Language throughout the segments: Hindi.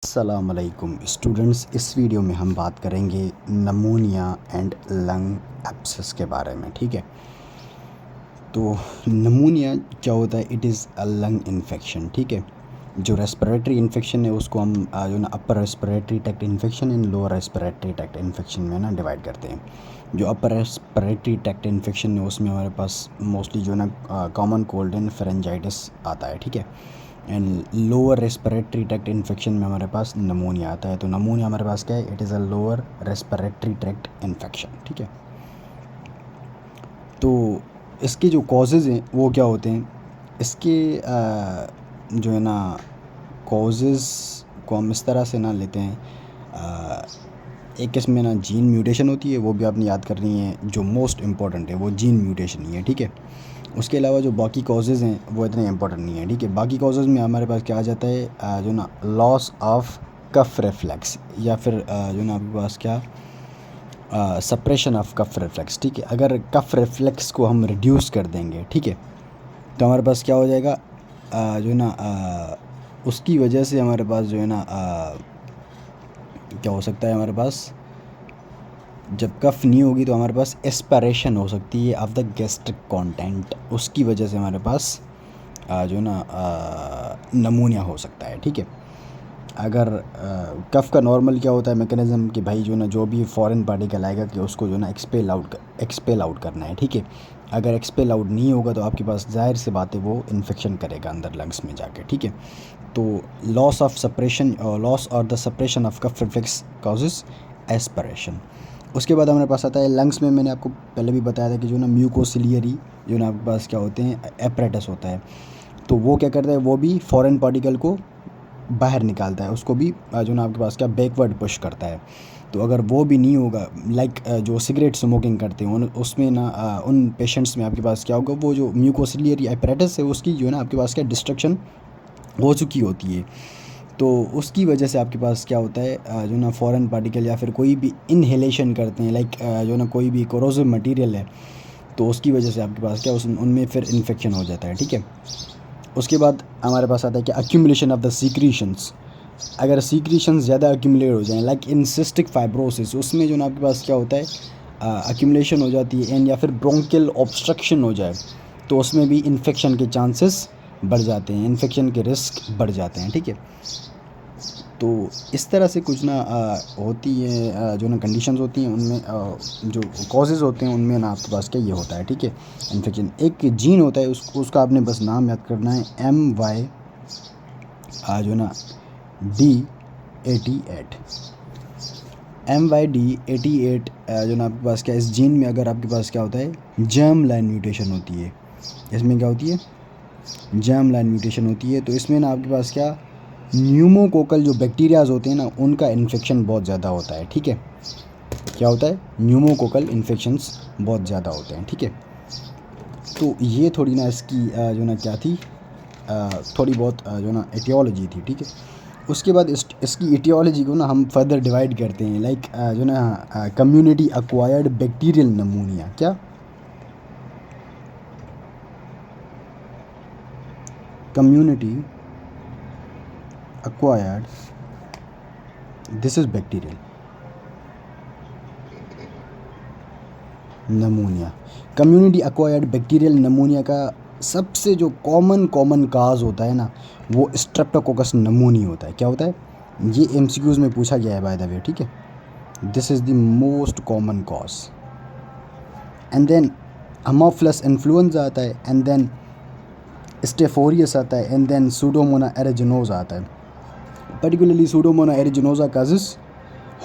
अस्सलाम वालेकुम स्टूडेंट्स। इस वीडियो में हम बात करेंगे नमूनिया एंड लंग एब्सेस के बारे में। ठीक है, तो नमूनिया क्या होता है? It is a lung infection. ठीक है, जो रेस्पिरेटरी इन्फेक्शन है उसको हम जो ना upper respiratory tract infection and lower respiratory tract infection में ना डिवाइड करते हैं। जो अपर रेस्पिरेटरी ट्रैक्ट इन्फेक्शन है उसमें हमारे पास मोस्टली जो ना कॉमन कोल्ड एंड फेरेंजाइटिस आता है। ठीक है, and lower respiratory tract infection में हमारे पास नमूनिया आता है। तो नमूनिया हमारे पास क्या है? It is a lower respiratory tract infection. ठीक है, तो इसके जो कॉजेज़ हैं वो क्या होते हैं? इसके जो है ना कॉजेज़ को हम इस तरह से ना लेते हैं। एक इसमें ना जीन म्यूटेशन होती है, वो भी आपने याद करनी है। जो मोस्ट इम्पॉर्टेंट है वो जीन म्यूटेशन ही है। ठीक है, उसके अलावा जो बाकी कॉजेज़ हैं वो इतने इंपॉर्टेंट नहीं है। ठीक है, बाकी कॉजेज़ में हमारे पास क्या आ जाता है? जो ना लॉस ऑफ कफ रिफ्लेक्स, या फिर जो ना आपके पास क्या सप्रेशन ऑफ कफ रिफ्लेक्स। ठीक है, अगर कफ रिफ्लेक्स को हम रिड्यूस कर देंगे, ठीक है, तो हमारे पास क्या हो जाएगा? जो है ना उसकी वजह से हमारे पास जो है ना क्या हो सकता है? हमारे पास जब कफ नहीं होगी तो हमारे पास एस्पिरेशन हो सकती है ऑफ द गैस्ट्रिक कंटेंट। उसकी वजह से हमारे पास जो ना नमूनिया हो सकता है। ठीक है, अगर कफ का नॉर्मल क्या होता है मैकेनिज़्म कि भाई जो ना जो भी फॉरेन पार्टिकल आएगा कि उसको जो ना एक्सपेल आउट करना है। ठीक है, अगर एक्सपेल आउट नहीं होगा तो आपके पास जाहिर सी बात है वो इन्फेक्शन करेगा अंदर लंग्स में जाके। ठीक है, तो लॉस और the suppression of cough reflex causes aspiration. उसके बाद हमारे पास आता है लंग्स में। मैंने आपको पहले भी बताया था कि जो ना म्यूकोसिलियरी जो ना आपके पास क्या होते हैं एपरेटस होता है, तो वो क्या करता है? वो भी फॉरेन पार्टिकल को बाहर निकालता है, उसको भी जो ना आपके पास क्या बैकवर्ड पुश करता है। तो अगर वो भी नहीं होगा, लाइक जो सिगरेट स्मोकिंग करते हैं उसमें ना उन पेशेंट्स में आपके पास क्या होगा? वो जो म्यूकोसिलियरी एपरेटस है उसकी जो है ना आपके पास क्या डिस्ट्रक्शन हो चुकी होती है। तो उसकी वजह से आपके पास क्या होता है? जो ना फॉरेन पार्टिकल या फिर कोई भी इनहेलेशन करते हैं, लाइक जो ना कोई भी कोरोसिव मटेरियल है, तो उसकी वजह से आपके पास क्या उनमें फिर इन्फेक्शन हो जाता है। ठीक है, उसके बाद हमारे पास आता है कि अक्यूमुलेशन ऑफ द सीक्रीशंस। अगर सीक्रीशंस ज़्यादा अक्यूमुलेट हो जाएं, लाइक इन सिस्टिक फाइब्रोसिस, उसमें जो ना आपके पास क्या होता है? अक्यूमुलेशन हो जाती है, एंड या फिर ब्रोंकियल ऑब्स्ट्रक्शन हो जाए तो उसमें भी इन्फेक्शन के चांसेस बढ़ जाते हैं, इन्फेक्शन के रिस्क बढ़ जाते हैं। ठीक है, तो इस तरह से कुछ ना होती है जो ना कंडीशंस होती हैं उनमें जो कॉजेज़ होते हैं उनमें ना आपके पास क्या ये होता है। ठीक है, इन्फेक्शन। एक जीन होता है उसका आपने बस नाम याद करना है, MY जो ना D88, MYD88 जो ना आपके पास क्या इस जीन में अगर आपके पास क्या होता है? जर्म लाइन म्यूटेशन होती है। इसमें क्या होती है? जर्म लाइन म्यूटेशन होती है। तो इसमें ना आपके पास क्या न्यूमोकोकल जो बैक्टीरियाज होते हैं ना उनका इन्फेक्शन बहुत ज़्यादा होता है। ठीक है, क्या होता है? न्यूमोकोकल इन्फेक्शंस बहुत ज़्यादा होते हैं। ठीक है, तो ये थोड़ी ना इसकी जो ना क्या थी थोड़ी बहुत जो ना एटियोलॉजी थी। ठीक है, उसके बाद इसकी एटियोलॉजी को ना हम फर्दर डिवाइड करते हैं, लाइक जो ना कम्युनिटी एक्वायर्ड बैक्टीरियल नमूनिया। क्या? Community acquired, this is bacterial pneumonia. Community acquired bacterial pneumonia का सबसे जो कॉमन काज होता है ना वो स्ट्रेप्टोकोकस नमूनी होता है। क्या होता है? ये MCQs में पूछा गया है बाय द वे। ठीक है, this is the most common cause. And then haemophilus influenza आता है, एंड देन स्टेफोरियस आता है, एंड देन सूडोमोना एरिजिनोसा आता है। Particularly pseudomonas aeruginosa causes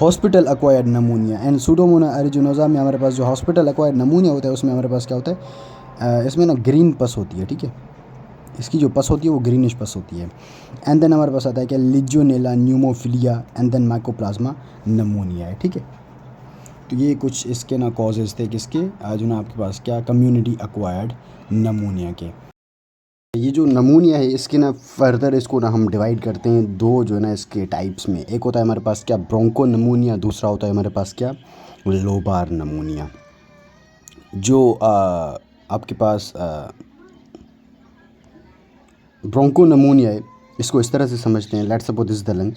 hospital acquired pneumonia, and pseudomonas aeruginosa में हमारे पास जो हॉस्पिटल एक्वायर्ड नमूनिया होता है उसमें हमारे पास क्या होता है? इसमें ना ग्रीन पस होती है। ठीक है, इसकी जो पस होती है वो ग्रीनिश पस होती है। एंड देन हमारे पास आता है कि legionella pneumophila, and then mycoplasma pneumonia है। ठीक है, तो ये कुछ इसके ना कॉजेज़ थे किसके जो ना आपके पास क्या कम्युनिटी एक्वायर्ड नमूनिया के। ये जो नमूनिया है इसके ना फर्दर इसको ना हम डिवाइड करते हैं दो जो है ना इसके टाइप्स में। एक होता है हमारे पास क्या ब्रोंको नमूनिया, दूसरा होता है हमारे पास क्या लोबार नमूनिया। जो आपके पास ब्रोंको नमूनिया है इसको इस तरह से समझते हैं। Let's suppose this the lung,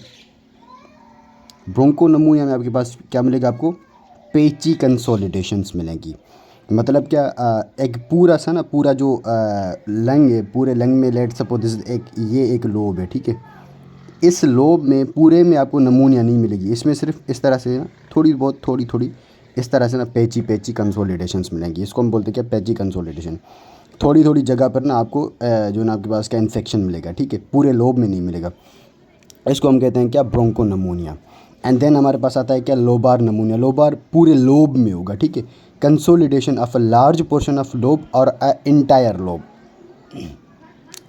ब्रोंकोनमोनिया में आपके पास क्या मिलेगा, आपको पेची कंसोलिडेशंस मिलेंगी। मतलब क्या, एक पूरा सा ना, पूरा जो लंग है, पूरे लंग में लेट सपोज ये एक लोब है, ठीक है। इस लोब में पूरे में आपको नमूनिया नहीं मिलेगी, इसमें सिर्फ इस तरह से ना थोड़ी बहुत थोड़ी थोड़ी इस तरह से ना पेची पेची कंसोलिडेशंस मिलेंगी। इसको हम बोलते हैं क्या, पेची कंसोलिडेशन। थोड़ी थोड़ी जगह पर ना आपको जो ना आपके पास क्या इन्फेक्शन मिलेगा, ठीक है, पूरे लोब में नहीं मिलेगा। इसको हम कहते हैं क्या, ब्रोंको नमोनिया। एंड देन हमारे पास आता है क्या, लोबार नमोनिया। लोबार पूरे लोब में होगा, ठीक है, consolidation of a large portion of lobe और अ इंटायर लोब।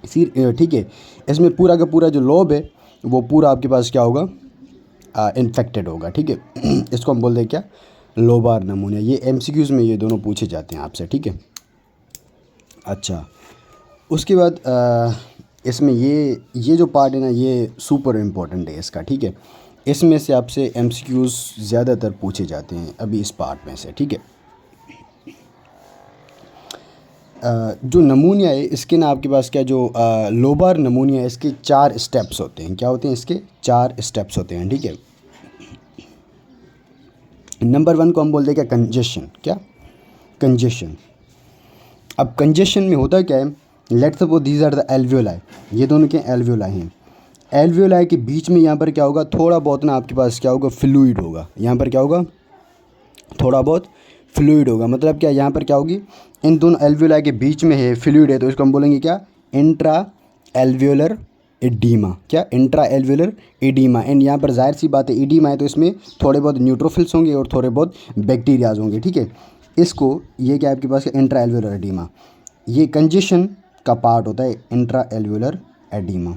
ठीक है, इसमें पूरा का पूरा जो लोब है वो पूरा आपके पास क्या होगा, इन्फेक्टेड होगा, ठीक है। इसको हम बोलते हैं क्या, लोबार नमूनिया। ये एमसीक्यूज़ में ये दोनों पूछे जाते हैं आपसे, ठीक है। अच्छा, उसके बाद इसमें ये जो पार्ट है ना, ये सुपर इम्पोर्टेंट है इसका, ठीक है। इसमें से आपसे एमसीक्यूज़ ज़्यादातर पूछे जाते हैं अभी इस पार्ट में से, ठीक है। जो नमूनिया है इसके ना आपके पास क्या, जो लोबार नमूनिया है, इसके 4 स्टेप्स होते हैं। क्या होते हैं इसके, 4 स्टेप्स होते हैं, ठीक है। नंबर 1 को हम बोलते हैं क्या, कंजेशन। क्या, कंजेशन। अब कंजेशन में होता क्या है, let's suppose these are the alveoli. ये दोनों क्या, एल्वियोलाई हैं। एल्वियोलाई के बीच में यहाँ पर क्या होगा, थोड़ा बहुत ना आपके पास क्या होगा, फ्लूइड होगा। यहाँ पर क्या होगा, थोड़ा बहुत फ्लूइड होगा। मतलब क्या, यहाँ पर क्या होगी, इन दोनों एल्वियोलाई के बीच में है फ्लूइड है, तो इसको हम बोलेंगे क्या, इंट्रा एल्वियोलर एडीमा। क्या, इंट्रा एल्वियोलर एडीमा। एंड यहाँ पर जाहिर सी बात है, एडीमा है तो इसमें थोड़े बहुत न्यूट्रोफिल्स होंगे और थोड़े बहुत बैक्टीरियाज होंगे, ठीक है। इसको, ये क्या आपके पास इंट्रा एल्वियोलर एडीमा, ये कंजेशन का पार्ट होता है, इंट्रा एल्वियोलर एडीमा।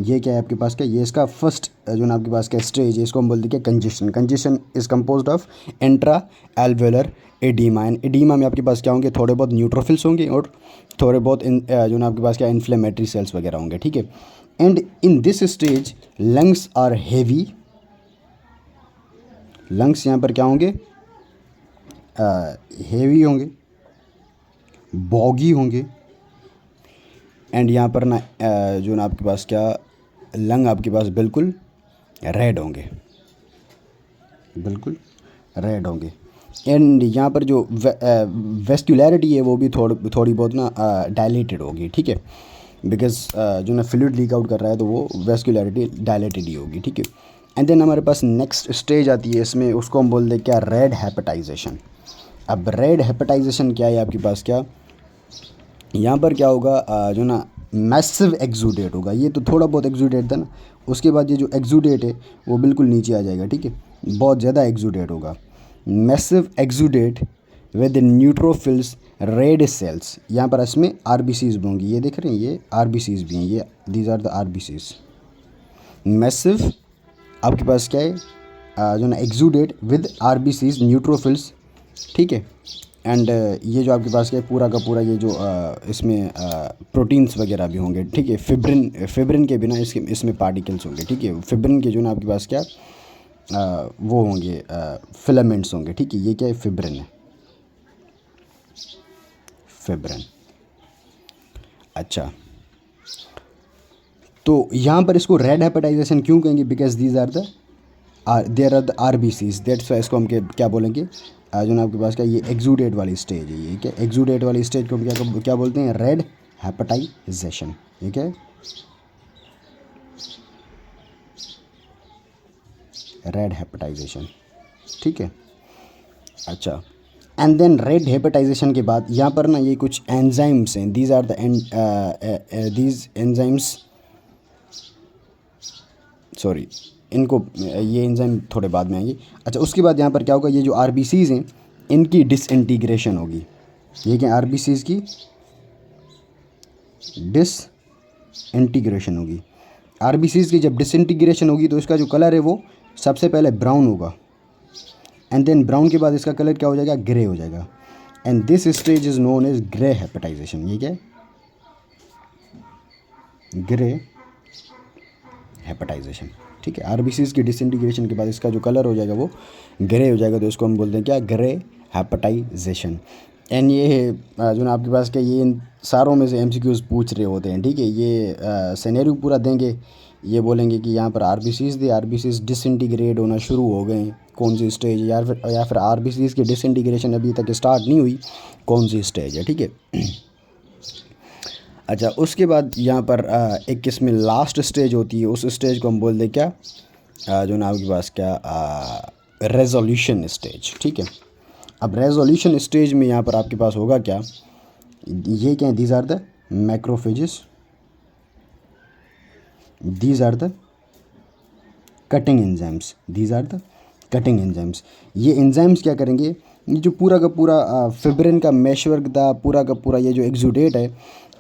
ये क्या है आपके पास क्या, ये इसका फर्स्ट जो ना आपके पास क्या स्टेज है, इसको हम बोलते हैं क्या, congestion. Congestion is composed of intra alveolar edema. And edema में आपके पास क्या होंगे, थोड़े बहुत न्यूट्रोफिल्स होंगे और थोड़े बहुत जो ना आपके पास क्या इन्फ्लेमेटरी सेल्स वगैरह होंगे, ठीक है। And in this stage lungs are heavy. Lungs यहाँ पर क्या होंगे, हेवी होंगे, बॉगी होंगे। एंड यहाँ पर ना जो ना आपके पास क्या, लंग आपके पास बिल्कुल रेड होंगे, बिल्कुल रेड होंगे। एंड यहाँ पर जो वेस्क्युलैरिटी है वो भी थोड़ी बहुत ना डायलेटेड होगी, ठीक है। बिकॉज जो ना फ्लूइड लीक आउट कर रहा है तो वो वेस्क्युलैरिटी डायलेटेड ही होगी, ठीक है। एंड देन हमारे पास नेक्स्ट स्टेज आती है इसमें, उसको हम बोलते हैं क्या, रेड हेपेटाइजेशन। अब रेड हेपेटाइजेशन क्या है आपके पास क्या, यहाँ पर क्या होगा, जो ना मैसिव एक्सूडेट होगा। ये तो थोड़ा बहुत एक्सूडेट था ना, उसके बाद ये जो एक्सूडेट है वो बिल्कुल नीचे आ जाएगा, ठीक है। बहुत ज़्यादा एक्सूडेट होगा, massive exudate with neutrophils red cells. यहाँ पर इसमें आरबीसीज भी होंगी, ये देख रहे हैं, ये आरबीसीज भी हैं, ये these are the RBCs. Massive आपके पास क्या है, जो ना एक्सूडेट विद आरबीसीज न्यूट्रोफिल्स, ठीक है। एंड ये जो आपके पास क्या है, पूरा का पूरा ये जो इसमें प्रोटीन्स वगैरह भी होंगे, ठीक है। फिब्रिन के बिना इसमें पार्टिकल्स होंगे, ठीक है। फिब्रिन के जो ना आपके पास क्या वो होंगे, फिलामेंट्स होंगे, ठीक है। ये क्या है, फिब्रिन है, फिब्रिन। अच्छा, तो यहाँ पर इसको रेड हेपेटाइजेशन क्यों कहेंगे, because these are the there are the RBCs, that's why इसको हम क्या बोलेंगे, जो ना आपके पास क्या, ये एक्सूडेट वाली स्टेज है। ये क्या, एक्सूडेट वाली स्टेज को हम क्या बोलते हैं, रेड हेपेटाइजेशन। ये क्या है, रेड हेपेटाइजेशन, ठीक है। अच्छा, एंड देन रेड हेपेटाइजेशन के बाद यहाँ पर ना ये कुछ एंजाइम्स हैं, these are the these enzymes, sorry इनको, ये एंजाइम थोड़े बाद में आएंगे। अच्छा, उसके बाद यहाँ पर क्या होगा, ये जो आरबीसीज हैं इनकी डिसइंटीग्रेशन होगी। ये क्या, आरबीसीज की डिसइंटीग्रेशन होगी। आरबीसीज की जब डिसइंटीग्रेशन होगी तो इसका जो कलर है वो सबसे पहले ब्राउन होगा, एंड देन ब्राउन के बाद इसका कलर क्या हो जाएगा, ग्रे हो जाएगा। And this stage is known as grey hepatization. ये क्या है, ग्रे हेपेटाइजेशन, ठीक है। आरबीसीज की डिसइंटीग्रेशन के बाद इसका जो कलर हो जाएगा वो ग्रे हो जाएगा, तो इसको हम बोलते हैं क्या, ग्रे हेपेटाइजेशन। एंड ये जो ना आपके पास क्या ये इन सारों में से एमसीक्यूज़ पूछ रहे होते हैं, ठीक है। ये सिनेरियो पूरा देंगे, ये बोलेंगे कि यहाँ पर आरबीसीज़ डिसइंटीग्रेट होना शुरू हो गए हैं, कौन सी स्टेज, या फिर आरबीसीज़ की डिसइंटीग्रेशन अभी तक स्टार्ट नहीं हुई, कौन सी स्टेज है, ठीक है। अच्छा, उसके बाद यहाँ पर एक इसमें लास्ट स्टेज होती है, उस स्टेज को हम बोल दें क्या, जो ना आपके पास क्या, रेजोल्यूशन स्टेज, ठीक है। अब रेजोल्यूशन स्टेज में यहाँ पर आपके पास होगा क्या, ये क्या है, these are the macrophages, these are the cutting enzymes, these are the cutting enzymes. ये एंजाइम्स क्या करेंगे, ये जो पूरा का पूरा फिब्रिन का मेशवर्क था, पूरा का पूरा ये जो एक्सुडेट है,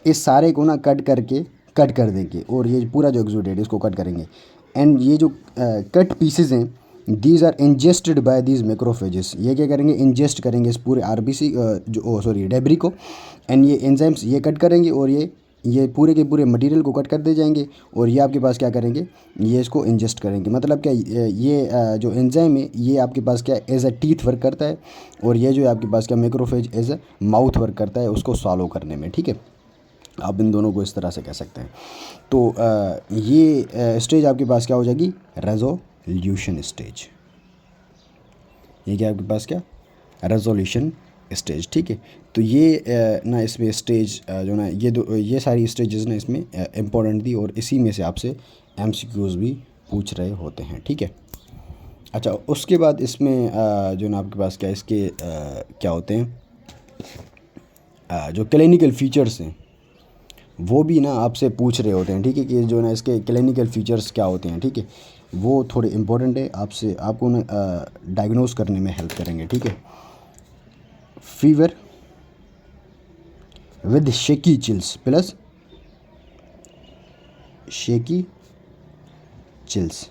इस सारे को ना कट कर देंगे, और ये पूरा जो एक्सुडेट है इसको कट करेंगे। एंड ये जो कट पीसेज हैं, these are ingested by these macrophages, ये क्या करेंगे, इंजेस्ट करेंगे इस पूरे आरबीसी डेब्री को। एंड ये एंजाइम्स ये कट करेंगे, और ये पूरे के पूरे मटेरियल को कट कर दे जाएंगे, और ये आपके पास क्या करेंगे, ये इसको इंजेस्ट करेंगे। मतलब क्या, ये जो एंजाइम है ये आपके पास क्या एज अ टीथ वर्क करता है, और ये जो है आपके पास क्या macrophage as a mouth work करता है उसको सॉल्व करने में, ठीक है। आप इन दोनों को इस तरह से कह सकते हैं। तो ये स्टेज आपके पास क्या हो जाएगी, रेजोल्यूशन स्टेज। ये क्या आपके पास क्या, रेजोल्यूशन स्टेज, ठीक है। तो ये ना इसमें स्टेज जो ना ये सारी स्टेजेस ना इसमें इम्पोर्टेंट थी, और इसी में से आपसे एमसीक्यूज़ भी पूछ रहे होते हैं, ठीक है। अच्छा, उसके बाद इसमें जो ना आपके पास क्या इसके क्या होते हैं, जो क्लिनिकल फ़ीचर्स हैं वो भी ना आपसे पूछ रहे होते हैं, ठीक है, कि जो ना इसके क्लिनिकल फ़ीचर्स क्या होते हैं, ठीक है। वो थोड़े इम्पोर्टेंट है, आपको ना डायग्नोस करने में हेल्प करेंगे, ठीक है। Fever with shaky chills plus shaky chills,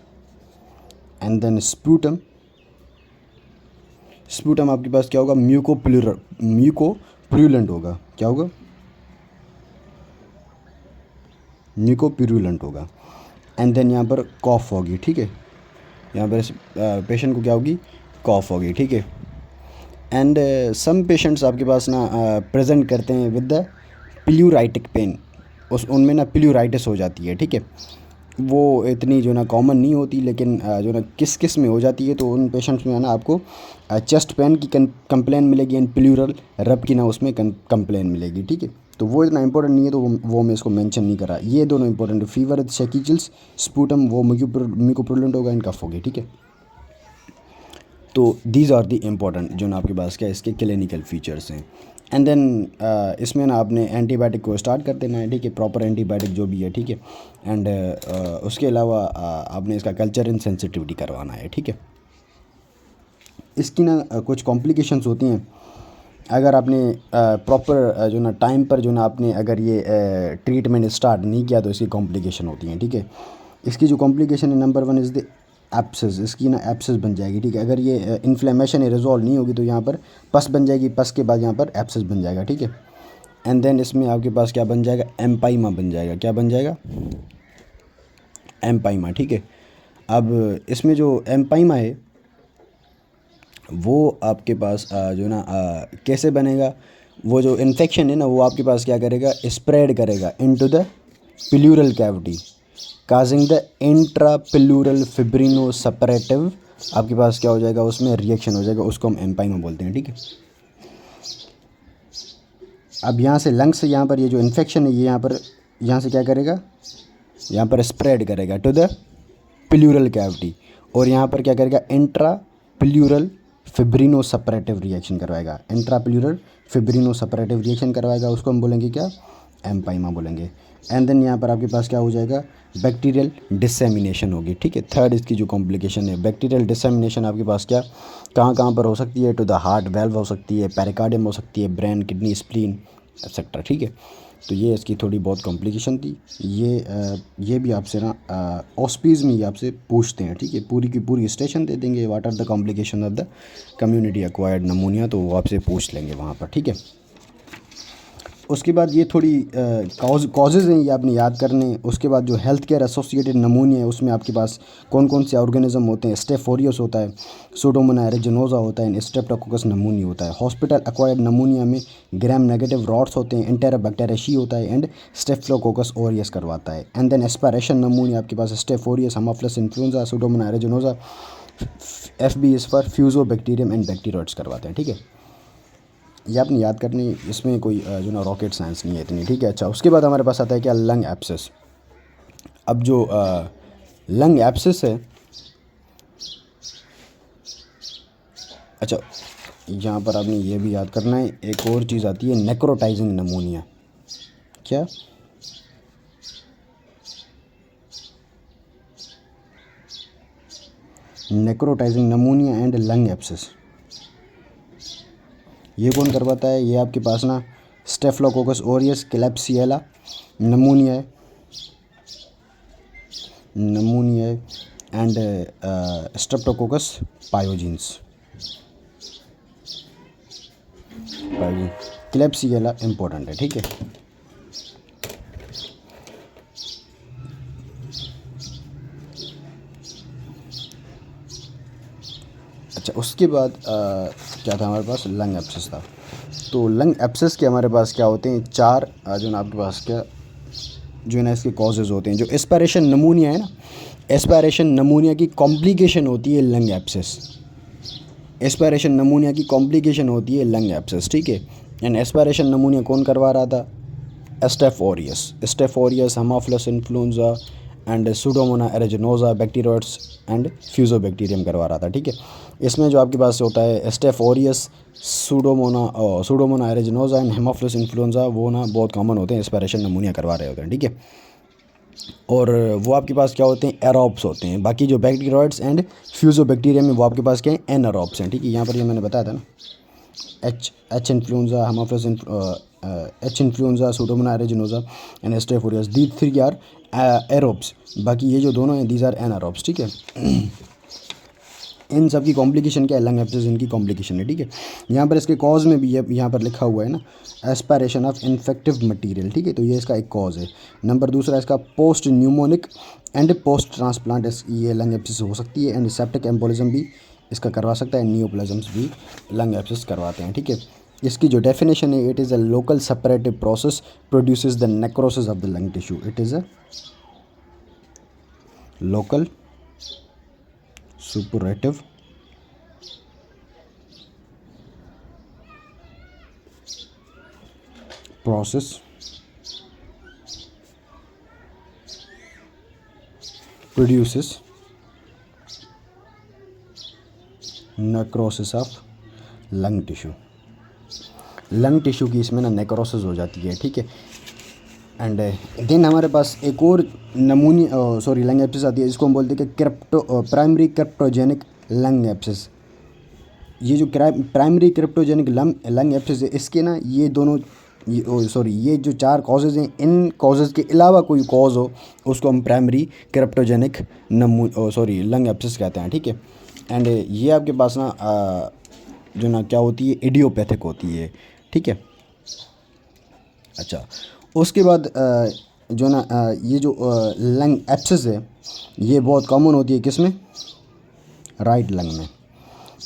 and then sputum आपके पास क्या होगा, म्यूकोप्रूलेंट होगा, क्या होगा, म्यूकोप्रूलेंट होगा। एंड देन यहाँ पर कॉफ होगी, ठीक है, यहाँ पर पेशेंट को क्या होगी, कॉफ होगी, ठीक है। एंड सम पेशेंट्स आपके पास ना प्रेजेंट करते हैं विद द प्लूराइटिक पेन, उनमें ना प्लूराइटिस हो जाती है, ठीक है। वो इतनी जो ना कॉमन नहीं होती, लेकिन जो ना किस में हो जाती है, तो उन पेशेंट्स में ना आपको चेस्ट पेन की कंप्लेन मिलेगी, एंड प्लूरल रब की ना उसमें कंप्लेन मिलेगी, ठीक है। तो वो इतना इंपॉर्टेंट नहीं है, तो वो मैं इसको मेंशन नहीं करा। ये दोनों इंपॉर्टेंट है, फीवर शेकी चिल्स, स्पूटम वो म्यूकोप्रूलेंट होगा, एंड कफ होगी, ठीक है। तो दीज आर दी इम्पोर्टेंट जो ना आपके पास क्या इसके क्लिनिकल फीचर्स हैं। एंड देन इसमें ना आपने एंटीबायोटिक को स्टार्ट कर देना है, ठीक है, प्रॉपर एंटीबायोटिक जो भी है, ठीक है। एंड उसके अलावा आपने इसका कल्चर इन सेंसिटिविटी करवाना है, ठीक है। इसकी ना कुछ कॉम्प्लिकेशंस होती हैं अगर आपने प्रॉपर जो ना टाइम पर जो ना आपने अगर ये ट्रीटमेंट स्टार्ट नहीं किया, तो इसकी कॉम्प्लिकेशन होती हैं, ठीक है। इसकी जो कॉम्प्लिकेशन है, नंबर 1 इज़ द एप्सिस, इसकी ना एप्सिस बन जाएगी, ठीक है। अगर ये इन्फ्लेमेशन है रिजॉल्व नहीं होगी, तो यहाँ पर पस बन जाएगी, पस के बाद यहाँ पर एप्सिस बन जाएगा, ठीक है। एंड देन इसमें आपके पास क्या बन जाएगा, एम्पाइमा बन जाएगा, क्या बन जाएगा, एम्पाइमा, ठीक है। अब इसमें जो एम्पाइमा है वो आपके पास जो ना कैसे बनेगा, वो जो इन्फेक्शन है ना वो आपके पास क्या करेगा, स्प्रेड करेगा into the pleural cavity, causing the intrapleural fibrinoseparative, आपके पास क्या हो जाएगा, उसमें रिएक्शन हो जाएगा, उसको हम एम्पाइमा बोलते हैं, ठीक है। अब यहाँ से लंग्स से यहाँ पर ये जो इन्फेक्शन है, ये यहाँ से क्या करेगा, यहाँ पर स्प्रेड करेगा टू द प्लूरल कैविटी, और यहाँ पर क्या करेगा, इंट्राप्लूरल फिब्रिनोसेपरेटिव रिएक्शन करवाएगा, इंट्राप्लूरल फिब्रिनोसेपरेटिव रिएक्शन करवाएगा, उसको हम बोलेंगे क्या, एम्पाइमा बोलेंगे। एंड देन यहाँ पर आपके पास क्या हो जाएगा, बैक्टीरियल डिसेमिनेशन होगी, ठीक है। थर्ड इसकी जो कॉम्प्लिकेशन है, बैक्टीरियल डिसेमिनेशन आपके पास क्या कहाँ पर हो सकती है, टू द हार्ट वेल्व हो सकती है, पेरिकार्डियम हो सकती है, ब्रेन, किडनी, स्प्लीन एक्सेट्रा, ठीक है। तो ये इसकी थोड़ी बहुत कॉम्प्लिकेशन थी। ये भी आपसे ना ऑस्पीज़ में ही आपसे पूछते हैं, ठीक है, पूरी की पूरी स्टेशन दे देंगे, what are the complication of the community acquired pneumonia, तो वो आपसे पूछ लेंगे वहाँ पर, ठीक है। उसके बाद ये थोड़ी कॉजेज़ हैं, ये आपने याद करने। उसके बाद जो हेल्थ केयर एसोसिएटेड नमूनिया है, उसमें आपके पास कौन कौन से ऑर्गेनिज्म होते हैं। स्टेफ ऑरियस होता है, सूडोमोनास एरिजिनोसा होता है, स्ट्रेप्टोकोकस नमूनिया होता है। हॉस्पिटल एक्वायर्ड नमूनिया में ग्राम नेगेटिव रॉट्स होते हैं, एंटेरोबैक्टीरियाशी होता है एंड स्टेफिलोकोकस ऑरियस करवाता है। एंड देन एस्पायरेशन नमूनिया आपके पास staph aureus, haemophilus influenza, pseudomonas aeruginosa, FB इस पर फ्यूजोबैक्टीरियम एंड बैक्टीरियोइड्स करवाते हैं। ठीक है, ये आपने याद करनी, इसमें कोई जो ना रॉकेट साइंस नहीं है इतनी। ठीक है, अच्छा उसके बाद हमारे पास आता है क्या, लंग एब्सेस। अब जो लंग एब्सेस है, अच्छा यहाँ पर आपने ये भी याद करना है, एक और चीज़ आती है नेक्रोटाइजिंग नमूनिया। क्या, necrotizing pneumonia and lung abscess, ये कौन करवाता है? ये आपके पास ना स्टेफिलोकोकस ऑरियस, क्लेब्सिएला नमूनिया है, एंड स्ट्रेप्टोकोकस पायोजीन्स। क्लेब्सिएला इम्पोर्टेंट है। ठीक है, अच्छा उसके बाद क्या था हमारे पास, लंग एब्सेस था। तो लंग एब्सेस के हमारे पास क्या होते हैं, चार जो ना आपके पास क्या जो है ना इसके कॉजेज़ होते हैं। जो एस्पायरेशन नमूनिया है ना, एस्पायरेशन नमूनिया की कॉम्प्लिकेशन होती है लंग एब्सेस। एस्पायरेशन नमूनिया की कॉम्प्लिकेशन होती है लंग एब्सेस। ठीक है, एंड एस्पायरेशन नमूनिया कौन करवा रहा था? Staph aureus, haemophilus influenza and pseudomonas aeruginosa, bacteroides and fusobacterium करवा रहा था। ठीक है, इसमें जो आपके पास होता है staph aureus, Pseudomonas aeruginosa and Haemophilus influenza, वो ना बहुत कॉमन होते हैं, एस्पायरेशन नमूनिया करवा रहे होते हैं। ठीक है, और वो आपके पास क्या होते हैं, एरोब्स होते हैं। बाकी जो बैक्टीरियोइड्स एंड फ्यूजोबैक्टीरियम में वो आपके पास क्या है, एनारोब्स हैं। ठीक है, यहाँ पर ये मैंने बताया था ना, H influenza, haemophilus H influenza, pseudomonas aeruginosa and staph aureus, these three are aerobes. बाकी ये जो दोनों हैं दीज आर एनारोब्स। ठीक है, इन सब की कॉम्प्लिकेशन क्या है, लंग एब्सेस इनकी कॉम्प्लिकेशन है। ठीक है, यहाँ पर इसके कॉज में भी यहाँ पर लिखा हुआ है ना, एस्पायरेशन ऑफ इन्फेक्टिव मटेरियल। ठीक है, तो ये इसका एक कॉज है। नंबर दूसरा इसका post pneumonic and post transplant, ये लंग एब्सेस हो सकती है। एंड सेप्टिक एम्बोलिज्म भी इसका करवा सकता है, नियोप्लाज्म्स भी लंग एब्सेस करवाते हैं। ठीक है, इसकी जो डेफिनेशन है, it is a local separative process produces the necrosis of the lung tissue. It is a local suppurative process produces necrosis of lung tissue। Lung tissue की इसमें ना नेक्रोसिस हो जाती है। ठीक है, एंड देन हमारे पास एक और नमूनिया लंग एब्सेस आती है, जिसको हम बोलते हैं कि प्राइमरी क्रिप्टोजेनिक लंग एब्सेस। ये जो प्राइमरी क्रिप्टोजेनिक लंग एब्सेस है, इसके ना ये दोनों ये जो चार कॉजेज़ हैं, इन कॉजेज़ के अलावा कोई कॉज हो उसको हम प्राइमरी क्रिप्टोजेनिक लंग एब्सेस कहते हैं। ठीक है, एंड ये आपके पास ना जो ना क्या होती है, इडियोपैथिक होती है। ठीक है, अच्छा उसके बाद जो ना ये जो लंग एब्सेस है, ये बहुत कॉमन होती है किस में, राइट लंग में।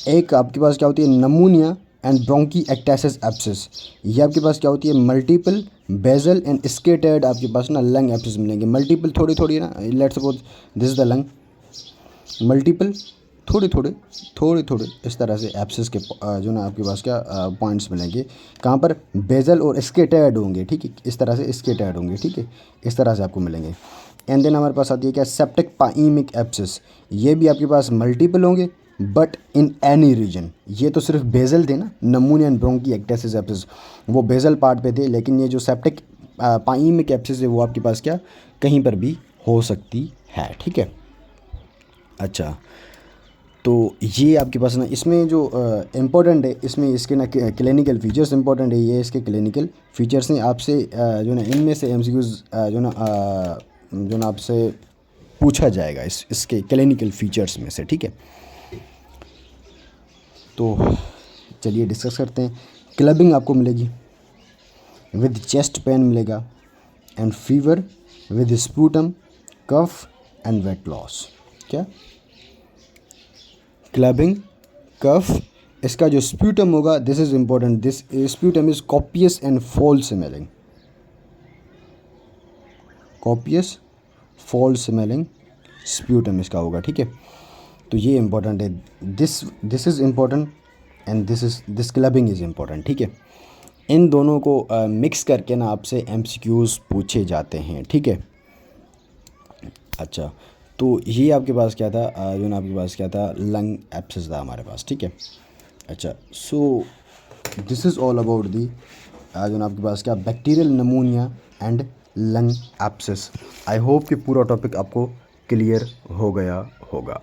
एक आपके पास क्या होती है, नमूनिया एंड ब्रोंकी एक्टासिस एब्सेस। ये आपके पास क्या होती है, मल्टीपल बेजल एंड स्केटर्ड आपके पास ना लंग एब्सेस मिलेंगे। मल्टीपल थोड़ी थोड़ी ना, let's suppose this is the lung, multiple थोड़े थोड़े इस तरह से एब्सेस के जो ना आपके पास क्या पॉइंट्स मिलेंगे, कहाँ पर, बेजल और स्केटर्ड होंगे। ठीक है, इस तरह से स्केटर्ड होंगे। ठीक है, इस तरह से आपको मिलेंगे। एंड देन हमारे पास आती है क्या, सेप्टिक पाइमिक एब्सेस। ये भी आपके पास मल्टीपल होंगे बट इन एनी रीजन। ये तो सिर्फ बेजल थे ना, नमूनिया एंड ब्रोंकी एक्टासिस एब्सेस, वो बेजल पार्ट पे थे, लेकिन ये जो सेप्टिक पाइमिक एब्सेस है वो आपके पास क्या कहीं पर भी हो सकती है। ठीक है, अच्छा तो ये आपके पास ना इसमें जो इम्पोर्टेंट है, इसमें इसके ना क्लिनिकल फीचर्स इंपॉर्टेंट है। ये इसके क्लिनिकल फीचर्स हैं, आपसे जो ना इनमें से MCQs जो ना आपसे पूछा जाएगा इसके क्लिनिकल फीचर्स में से। ठीक है, तो चलिए डिस्कस करते हैं। क्लबिंग आपको मिलेगी, विद चेस्ट पेन मिलेगा, and fever with sputum, cough and weight loss. क्या? क्लबिंग, कफ, इसका जो स्प्यूटम होगा, this is important, this sputum is copious and foul smelling, copious foul smelling sputum इसका होगा। ठीक है, तो ये इम्पोर्टेंट है, this is important and this clubbing is important. ठीक है, इन दोनों को मिक्स करके ना आपसे MCQs पूछे जाते हैं। ठीक है, अच्छा, तो ये आपके पास क्या था, जो ना आपके पास क्या था, लंग एब्सेस था हमारे पास। ठीक है, अच्छा, so this is all about the जो ना आपके पास क्या, bacterial नमूनिया and lung abscess. I hope कि पूरा टॉपिक आपको क्लियर हो गया होगा।